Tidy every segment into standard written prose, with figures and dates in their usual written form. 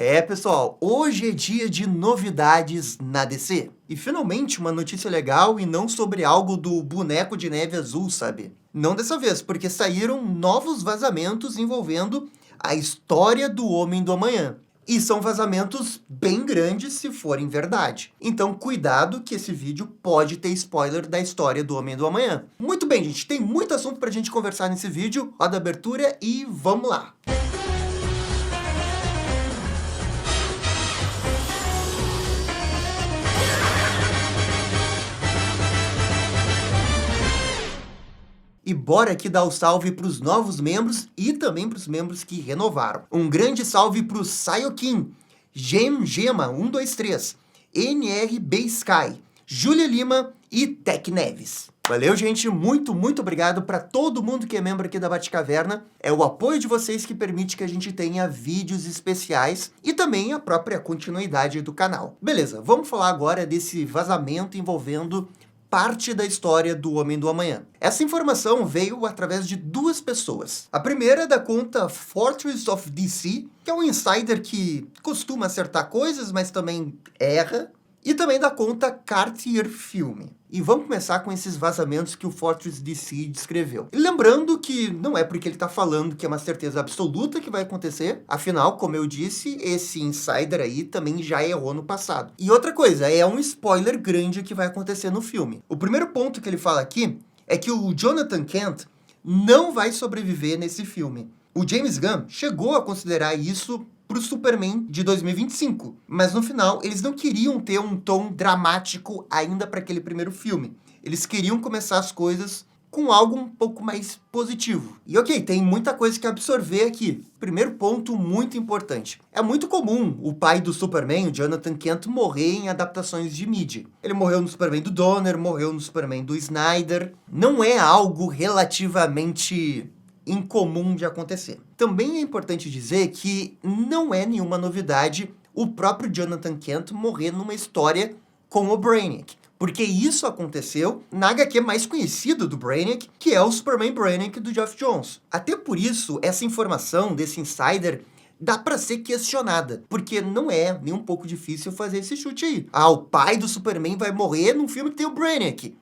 É, pessoal, hoje é dia de novidades na DC. E finalmente uma notícia legal e não sobre algo do boneco de neve azul, sabe? Não dessa vez, porque saíram novos vazamentos envolvendo a história do Homem do Amanhã. E são vazamentos bem grandes se forem verdade. Então cuidado que esse vídeo pode ter spoiler da história do Homem do Amanhã. Muito bem, gente, tem muito assunto pra gente conversar nesse vídeo. Roda a abertura e vamos lá! E bora aqui dar o salve para os novos membros e também para os membros que renovaram. Um grande salve para o Sayokin, Gema123, NRB Sky, Júlia Lima e Tec Neves. Valeu, gente. Muito obrigado para todo mundo que é membro aqui da Batcaverna. É o apoio de vocês que permite que a gente tenha vídeos especiais e também a própria continuidade do canal. Beleza, vamos falar agora desse vazamento envolvendo parte da história do Homem do Amanhã. Essa informação veio através de duas pessoas. A primeira é da conta Fortress of DC, que é um insider que costuma acertar coisas, mas também erra. E também da conta Cartier Filme. E vamos começar com esses vazamentos que o Fortress DC descreveu. E lembrando que não é porque ele está falando que é uma certeza absoluta que vai acontecer. Afinal, como eu disse, esse insider aí também já errou no passado. E outra coisa, é um spoiler grande que vai acontecer no filme. O primeiro ponto que ele fala aqui é que o Jonathan Kent não vai sobreviver nesse filme. O James Gunn chegou a considerar isso para o Superman de 2025. Mas no final, eles não queriam ter um tom dramático ainda para aquele primeiro filme. Eles queriam começar as coisas com algo um pouco mais positivo. E ok, tem muita coisa que absorver aqui. Primeiro ponto muito importante. É muito comum o pai do Superman, o Jonathan Kent, morrer em adaptações de mídia. Ele morreu no Superman do Donner, morreu no Superman do Snyder. Não é algo relativamente incomum de acontecer. Também é importante dizer que não é nenhuma novidade o próprio Jonathan Kent morrer numa história com o Brainiac, porque isso aconteceu na HQ mais conhecida do Brainiac, que é o Superman Brainiac do Geoff Johns. Até por isso, essa informação desse insider dá pra ser questionada, porque não é nem um pouco difícil fazer esse chute aí. Ah, o pai do Superman vai morrer num filme que tem o Brainiac.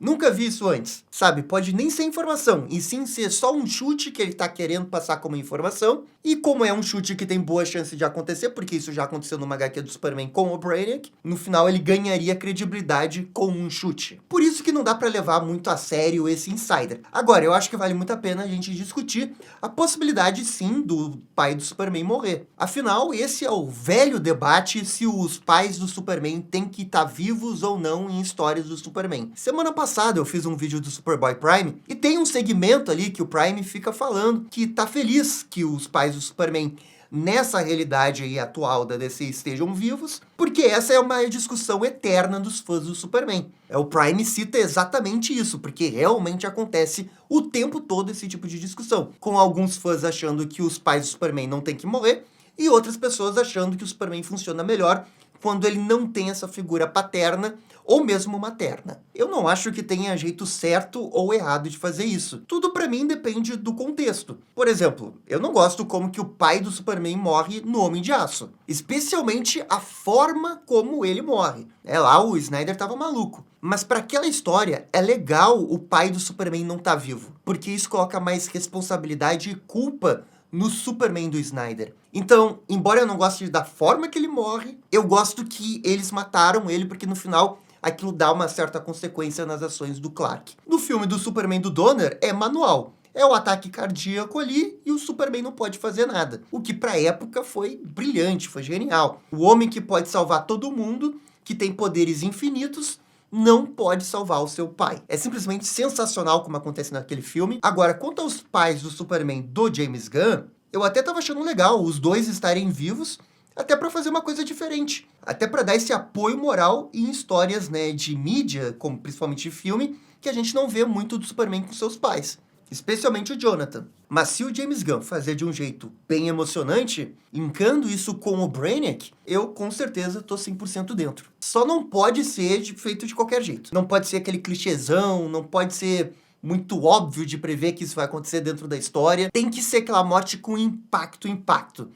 Nunca vi isso antes, sabe? Pode nem ser informação, e sim ser só um chute que ele tá querendo passar como informação, e como é um chute que tem boa chance de acontecer, porque isso já aconteceu numa HQ do Superman com o Brainiac, no final ele ganharia credibilidade com um chute. Por isso que não dá pra levar muito a sério esse insider. Agora, eu acho que vale muito a pena a gente discutir a possibilidade, sim, do pai do Superman morrer. Afinal, esse é o velho debate se os pais do Superman têm que estar vivos ou não em histórias do Superman. Semana passada eu fiz um vídeo do Superboy Prime e tem um segmento ali que o Prime fica falando que tá feliz que os pais do Superman nessa realidade aí atual da DC estejam vivos, porque essa é uma discussão eterna dos fãs do Superman. O Prime cita exatamente isso, porque realmente acontece o tempo todo esse tipo de discussão, com alguns fãs achando que os pais do Superman não têm que morrer e outras pessoas achando que o Superman funciona melhor quando ele não tem essa figura paterna ou mesmo materna. Eu não acho que tenha jeito certo ou errado de fazer isso. Tudo pra mim depende do contexto. Por exemplo, eu não gosto como que o pai do Superman morre no Homem de Aço. Especialmente a forma como ele morre. Lá o Snyder tava maluco. Mas para aquela história, é legal o pai do Superman não tá vivo. Porque isso coloca mais responsabilidade e culpa no Superman do Snyder. Então, embora eu não goste da forma que ele morre, eu gosto que eles mataram ele, porque no final aquilo dá uma certa consequência nas ações do Clark. No filme do Superman do Donner, é manual. É o ataque cardíaco ali e o Superman não pode fazer nada. O que pra época foi brilhante, foi genial. O homem que pode salvar todo mundo, que tem poderes infinitos, não pode salvar o seu pai. É simplesmente sensacional como acontece naquele filme. Agora, quanto aos pais do Superman do James Gunn, eu até tava achando legal os dois estarem vivos, até para fazer uma coisa diferente. Até para dar esse apoio moral em histórias, né, de mídia, como principalmente de filme, que a gente não vê muito do Superman com seus pais. Especialmente o Jonathan. Mas se o James Gunn fazer de um jeito bem emocionante, linkando isso com o Brainiac, eu com certeza tô 100% dentro. Só não pode ser feito de qualquer jeito. Não pode ser aquele clichêzão, não pode ser muito óbvio de prever que isso vai acontecer dentro da história. Tem que ser aquela morte com impacto.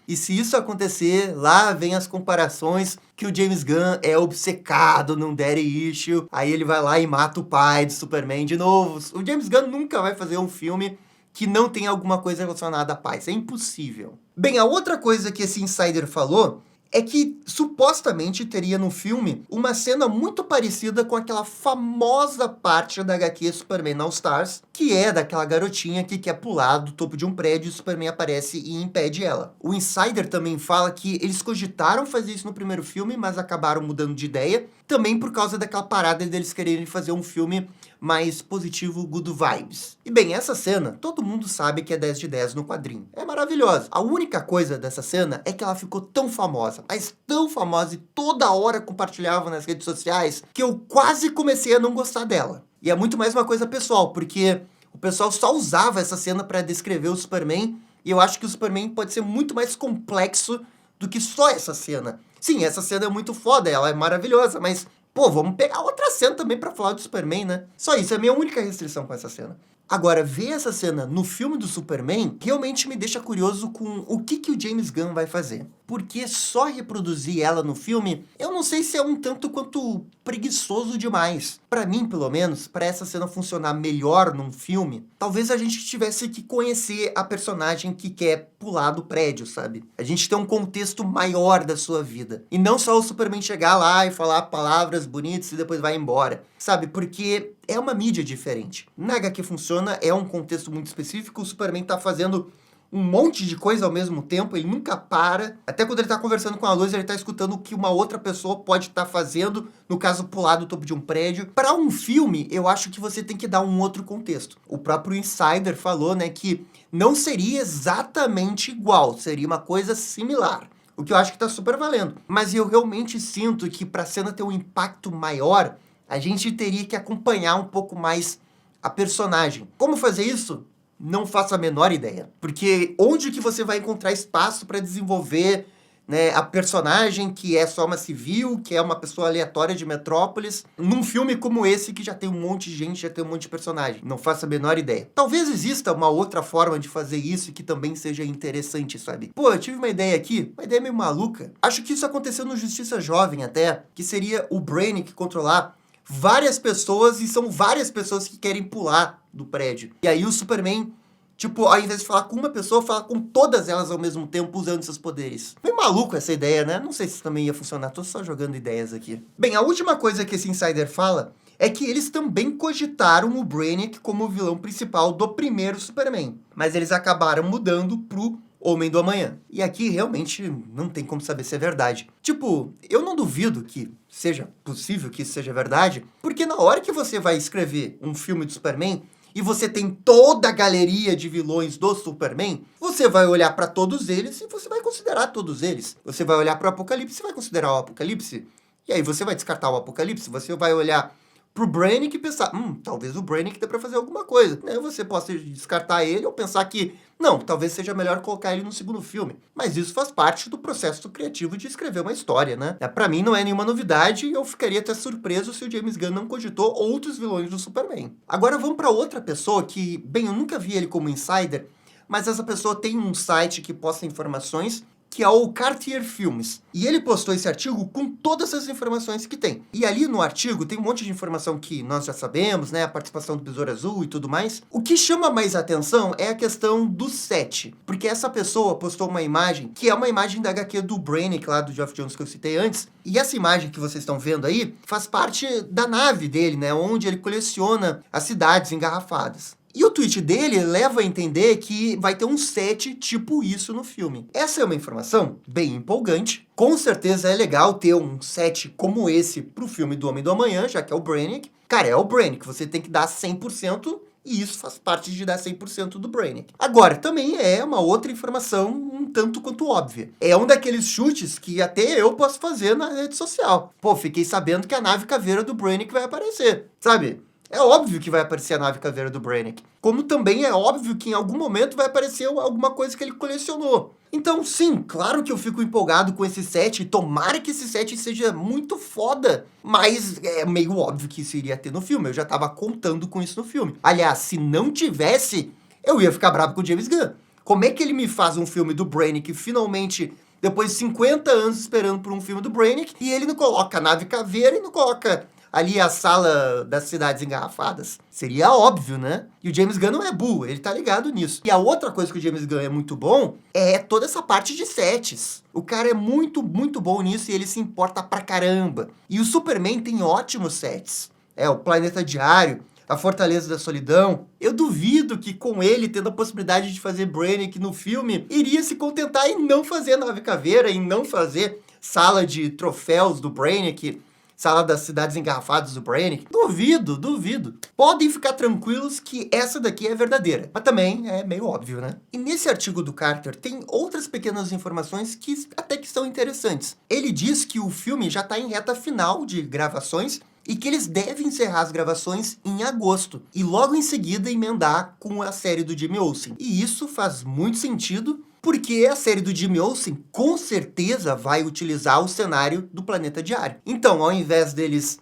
E se isso acontecer, lá vem as comparações que o James Gunn é obcecado num daddy issue. Aí ele vai lá e mata o pai de Superman de novo. O James Gunn nunca vai fazer um filme que não tem alguma coisa relacionada à paz. É impossível. Bem, a outra coisa que esse insider falou é que supostamente teria no filme uma cena muito parecida com aquela famosa parte da HQ Superman All Stars, que é daquela garotinha que quer pular do topo de um prédio e o Superman aparece e impede ela. O insider também fala que eles cogitaram fazer isso no primeiro filme, mas acabaram mudando de ideia, também por causa daquela parada deles quererem fazer um filme mais positivo, good vibes. E bem, essa cena, todo mundo sabe que é 10 de 10 no quadrinho. É maravilhosa. A única coisa dessa cena é que ela ficou tão famosa, mas tão famosa e toda hora compartilhava nas redes sociais, que eu quase comecei a não gostar dela. E é muito mais uma coisa pessoal, porque o pessoal só usava essa cena para descrever o Superman, e eu acho que o Superman pode ser muito mais complexo do que só essa cena. Sim, essa cena é muito foda, ela é maravilhosa, mas pô, vamos pegar outra cena também pra falar do Superman, né? Só isso, é a minha única restrição com essa cena. Agora, ver essa cena no filme do Superman realmente me deixa curioso com o que o James Gunn vai fazer. Porque só reproduzir ela no filme, eu não sei se é um tanto quanto preguiçoso demais. Pra mim, pelo menos, pra essa cena funcionar melhor num filme, talvez a gente tivesse que conhecer a personagem que quer pular do prédio, sabe? A gente tem um contexto maior da sua vida. E não só o Superman chegar lá e falar palavras bonitas e depois vai embora, sabe? Porque é uma mídia diferente. Na HQ funciona, é um contexto muito específico, o Superman tá fazendo um monte de coisa ao mesmo tempo, ele nunca para. Até quando ele tá conversando com a Lois, ele tá escutando o que uma outra pessoa pode estar fazendo, no caso, pular do topo de um prédio. Para um filme, eu acho que você tem que dar um outro contexto. O próprio Insider falou, né, que não seria exatamente igual, seria uma coisa similar. O que eu acho que tá super valendo. Mas eu realmente sinto que pra cena ter um impacto maior, a gente teria que acompanhar um pouco mais a personagem. Como fazer isso? Não faço a menor ideia. Porque onde que você vai encontrar espaço para desenvolver, né, a personagem que é só uma civil, que é uma pessoa aleatória de Metrópolis, num filme como esse que já tem um monte de gente, já tem um monte de personagem? Não faço a menor ideia. Talvez exista uma outra forma de fazer isso que também seja interessante, sabe? Pô, eu tive uma ideia aqui, uma ideia meio maluca. Acho que isso aconteceu no Justiça Jovem até, que seria o Brainiac controlar várias pessoas e são várias pessoas que querem pular do prédio. E aí o Superman, tipo, ao invés de falar com uma pessoa, fala com todas elas ao mesmo tempo usando seus poderes. Meio maluco essa ideia, né? Não sei se também ia funcionar, tô só jogando ideias aqui. Bem, a última coisa que esse insider fala é que eles também cogitaram o Brainiac como o vilão principal do primeiro Superman. Mas eles acabaram mudando pro Homem do Amanhã. E aqui realmente não tem como saber se é verdade. Tipo, eu não duvido que seja possível que isso seja verdade, porque na hora que você vai escrever um filme do Superman e você tem toda a galeria de vilões do Superman, você vai olhar pra todos eles e você vai considerar todos eles. Você vai olhar pro Apocalipse e vai considerar o Apocalipse. E aí você vai descartar o Apocalipse, você vai olhar pro Brainiac e pensar, talvez o Brainiac dê pra fazer alguma coisa. Né? Você possa descartar ele ou pensar que, não, talvez seja melhor colocar ele no segundo filme. Mas isso faz parte do processo criativo de escrever uma história, né? Pra mim não é nenhuma novidade e eu ficaria até surpreso se o James Gunn não cogitou outros vilões do Superman. Agora vamos pra outra pessoa que, bem, eu nunca vi ele como insider, mas essa pessoa tem um site que posta informações, que é o Cartier Filmes. E ele postou esse artigo com todas as informações que tem. E ali no artigo tem um monte de informação que nós já sabemos, né? A participação do Besouro Azul e tudo mais. O que chama mais atenção é a questão do set. Porque essa pessoa postou uma imagem, que é uma imagem da HQ do Brainiac, lá do Geoff Johns que eu citei antes. E essa imagem que vocês estão vendo aí faz parte da nave dele, né? Onde ele coleciona as cidades engarrafadas. E o tweet dele leva a entender que vai ter um set tipo isso no filme. Essa é uma informação bem empolgante. Com certeza é legal ter um set como esse pro filme do Homem do Amanhã, já que é o Brainiac. Cara, é o Brainiac, você tem que dar 100%, e isso faz parte de dar 100% do Brainiac. Agora, também é uma outra informação um tanto quanto óbvia. É um daqueles chutes que até eu posso fazer na rede social. Pô, fiquei sabendo que a nave caveira do Brainiac vai aparecer, sabe? É óbvio que vai aparecer a nave caveira do Brainiac. Como também é óbvio que em algum momento vai aparecer alguma coisa que ele colecionou. Então, sim, claro que eu fico empolgado com esse set, tomara que esse set seja muito foda, mas é meio óbvio que isso iria ter no filme, eu já tava contando com isso no filme. Aliás, se não tivesse, eu ia ficar bravo com o James Gunn. Como é que ele me faz um filme do Brainiac finalmente, depois de 50 anos esperando por um filme do Brainiac, e ele não coloca a nave caveira e não coloca ali a sala das cidades engarrafadas? Seria óbvio, né? E o James Gunn não é burro, ele tá ligado nisso. E a outra coisa que o James Gunn é muito bom é toda essa parte de sets. O cara é muito, muito bom nisso e ele se importa pra caramba. E o Superman tem ótimos sets. O Planeta Diário, a Fortaleza da Solidão. Eu duvido que com ele tendo a possibilidade de fazer Brainiac no filme, iria se contentar em não fazer nave caveira, em não fazer sala de troféus do Brainiac, sala das cidades engarrafadas do Brainiac. Duvido. Podem ficar tranquilos que essa daqui é verdadeira. Mas também é meio óbvio, né? E nesse artigo do Carter tem outras pequenas informações que até que são interessantes. Ele diz que o filme já está em reta final de gravações e que eles devem encerrar as gravações em agosto. E logo em seguida emendar com a série do Jimmy Olsen. E isso faz muito sentido, porque a série do Jimmy Olsen com certeza vai utilizar o cenário do Planeta Diário. Então, ao invés deles,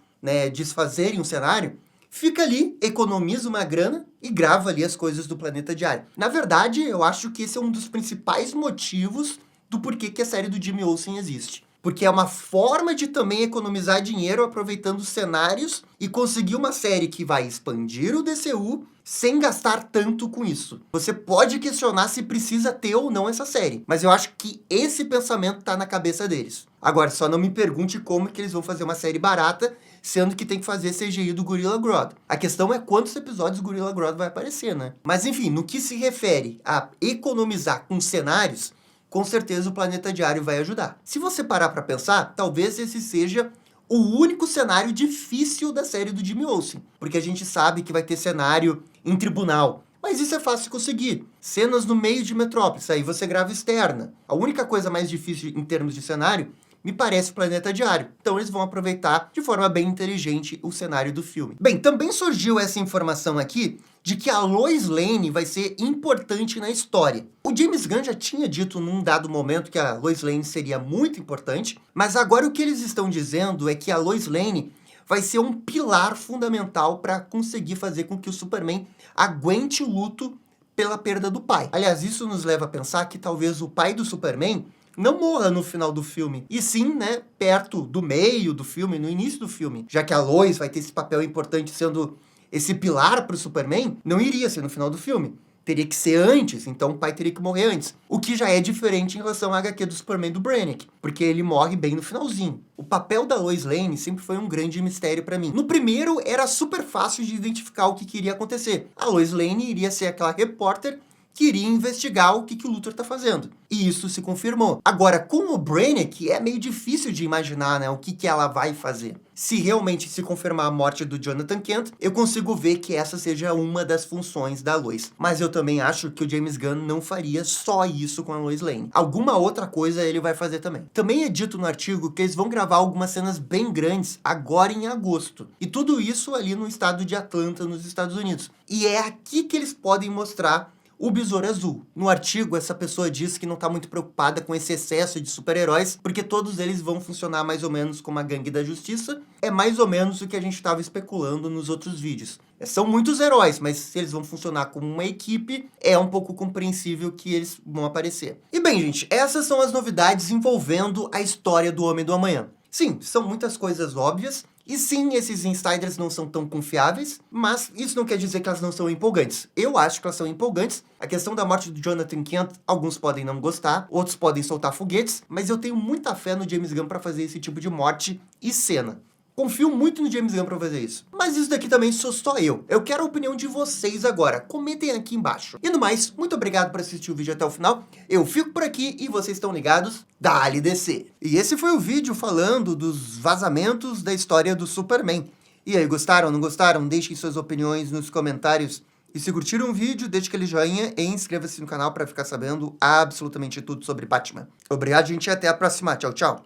desfazerem o cenário, fica ali, economiza uma grana e grava ali as coisas do Planeta Diário. Na verdade, eu acho que esse é um dos principais motivos do porquê que a série do Jimmy Olsen existe. Porque é uma forma de também economizar dinheiro aproveitando os cenários e conseguir uma série que vai expandir o DCU sem gastar tanto com isso. Você pode questionar se precisa ter ou não essa série, mas eu acho que esse pensamento tá na cabeça deles. Agora, só não me pergunte como que eles vão fazer uma série barata, sendo que tem que fazer CGI do Gorilla Grodd. A questão é quantos episódios o Gorilla Grodd vai aparecer, né? Mas enfim, no que se refere a economizar com cenários, com certeza o Planeta Diário vai ajudar. Se você parar para pensar, talvez esse seja o único cenário difícil da série do Jimmy Olsen, porque a gente sabe que vai ter cenário em tribunal. Mas isso é fácil de conseguir. Cenas no meio de Metrópolis, aí você grava externa. A única coisa mais difícil em termos de cenário me parece o Planeta Diário. Então eles vão aproveitar de forma bem inteligente o cenário do filme. Bem, também surgiu essa informação aqui de que a Lois Lane vai ser importante na história. O James Gunn já tinha dito num dado momento que a Lois Lane seria muito importante, mas agora o que eles estão dizendo é que a Lois Lane vai ser um pilar fundamental para conseguir fazer com que o Superman aguente o luto pela perda do pai. Aliás, isso nos leva a pensar que talvez o pai do Superman não morra no final do filme, e sim, perto do meio do filme, no início do filme. Já que a Lois vai ter esse papel importante sendo esse pilar para o Superman, não iria ser no final do filme. Teria que ser antes, então o pai teria que morrer antes. O que já é diferente em relação à HQ do Superman do Brainiac, porque ele morre bem no finalzinho. O papel da Lois Lane sempre foi um grande mistério para mim. No primeiro, era super fácil de identificar o que iria acontecer. A Lois Lane iria ser aquela repórter que iria investigar o que o Luthor tá fazendo. E isso se confirmou. Agora, com o Brainiac, é meio difícil de imaginar, o que ela vai fazer. Se realmente se confirmar a morte do Jonathan Kent, eu consigo ver que essa seja uma das funções da Lois. Mas eu também acho que o James Gunn não faria só isso com a Lois Lane. Alguma outra coisa ele vai fazer também. Também é dito no artigo que eles vão gravar algumas cenas bem grandes agora em agosto. E tudo isso ali no estado de Atlanta, nos Estados Unidos. E é aqui que eles podem mostrar o Besouro Azul. No artigo, essa pessoa diz que não está muito preocupada com esse excesso de super-heróis, porque todos eles vão funcionar mais ou menos como a Gangue da Justiça. É mais ou menos o que a gente estava especulando nos outros vídeos. São muitos heróis, mas se eles vão funcionar como uma equipe, é um pouco compreensível que eles vão aparecer. E bem, gente, essas são as novidades envolvendo a história do Homem do Amanhã. Sim, são muitas coisas óbvias, e sim, esses insiders não são tão confiáveis, mas isso não quer dizer que elas não são empolgantes. Eu acho que elas são empolgantes. A questão da morte do Jonathan Kent, alguns podem não gostar, outros podem soltar foguetes, mas eu tenho muita fé no James Gunn para fazer esse tipo de morte e cena. Confio muito no James Gunn pra fazer isso. Mas isso daqui também sou só eu. Eu quero a opinião de vocês agora. Comentem aqui embaixo. E no mais, muito obrigado por assistir o vídeo até o final. Eu fico por aqui e vocês estão ligados? Dá-lhe DC. E esse foi o vídeo falando dos vazamentos da história do Superman. E aí, gostaram, não gostaram? Deixem suas opiniões nos comentários. E se curtiram o vídeo, deixe aquele joinha e inscreva-se no canal para ficar sabendo absolutamente tudo sobre Batman. Obrigado, gente, e até a próxima. Tchau, tchau.